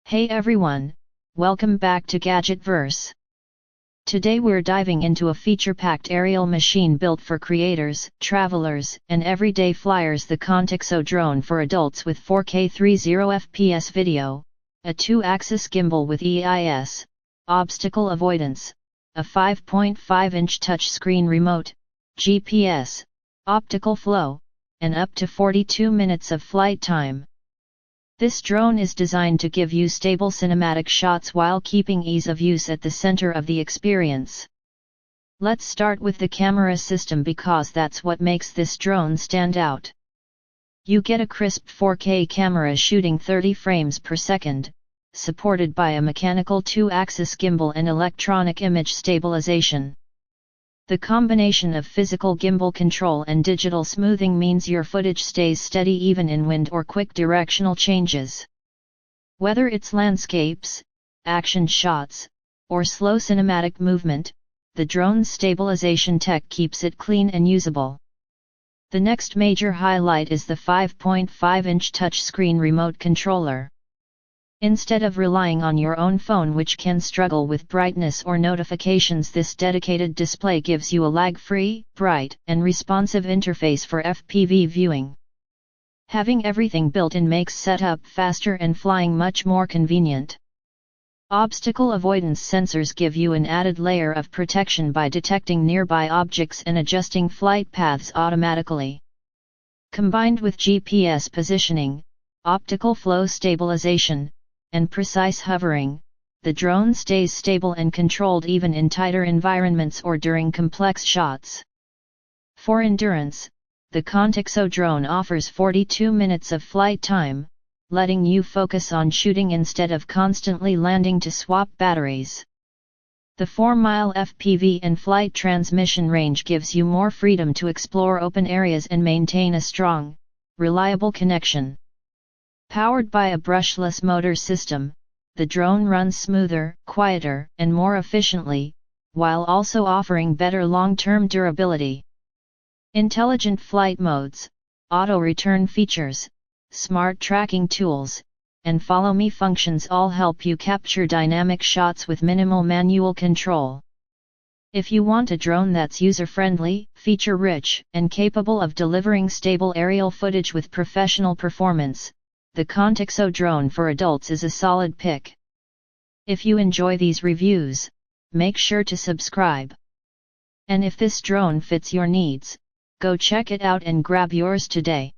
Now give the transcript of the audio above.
Hey everyone, welcome back to Gadgetverse. Today we're diving into a feature-packed aerial machine built for creators, travelers, and everyday flyers, the Contixo Drone for adults with 4K 30fps video, a 2-axis gimbal with EIS, obstacle avoidance, a 5.5-inch touchscreen remote, GPS, optical flow, and up to 42 minutes of flight time. This drone is designed to give you stable cinematic shots while keeping ease of use at the center of the experience. Let's start with the camera system because that's what makes this drone stand out. You get a crisp 4K camera shooting 30 frames per second, supported by a mechanical 2-axis gimbal and electronic image stabilization. The combination of physical gimbal control and digital smoothing means your footage stays steady even in wind or quick directional changes. Whether it's landscapes, action shots, or slow cinematic movement, the drone's stabilization tech keeps it clean and usable. The next major highlight is the 5.5-inch touchscreen remote controller. Instead of relying on your own phone, which can struggle with brightness or notifications, this dedicated display gives you a lag-free, bright, and responsive interface for FPV viewing. Having everything built in makes setup faster and flying much more convenient. Obstacle avoidance sensors give you an added layer of protection by detecting nearby objects and adjusting flight paths automatically. Combined with GPS positioning, optical flow stabilization, and precise hovering, the drone stays stable and controlled even in tighter environments or during complex shots. For endurance, the Contixo drone offers 42 minutes of flight time, letting you focus on shooting instead of constantly landing to swap batteries. The 4-mile FPV and flight transmission range gives you more freedom to explore open areas and maintain a strong, reliable connection. Powered by a brushless motor system, the drone runs smoother, quieter, and more efficiently, while also offering better long-term durability. Intelligent flight modes, auto-return features, smart tracking tools, and follow me functions all help you capture dynamic shots with minimal manual control. If you want a drone that's user-friendly, feature-rich, and capable of delivering stable aerial footage with professional performance, the Contixo Drone for adults is a solid pick. If you enjoy these reviews, make sure to subscribe. And if this drone fits your needs, go check it out and grab yours today.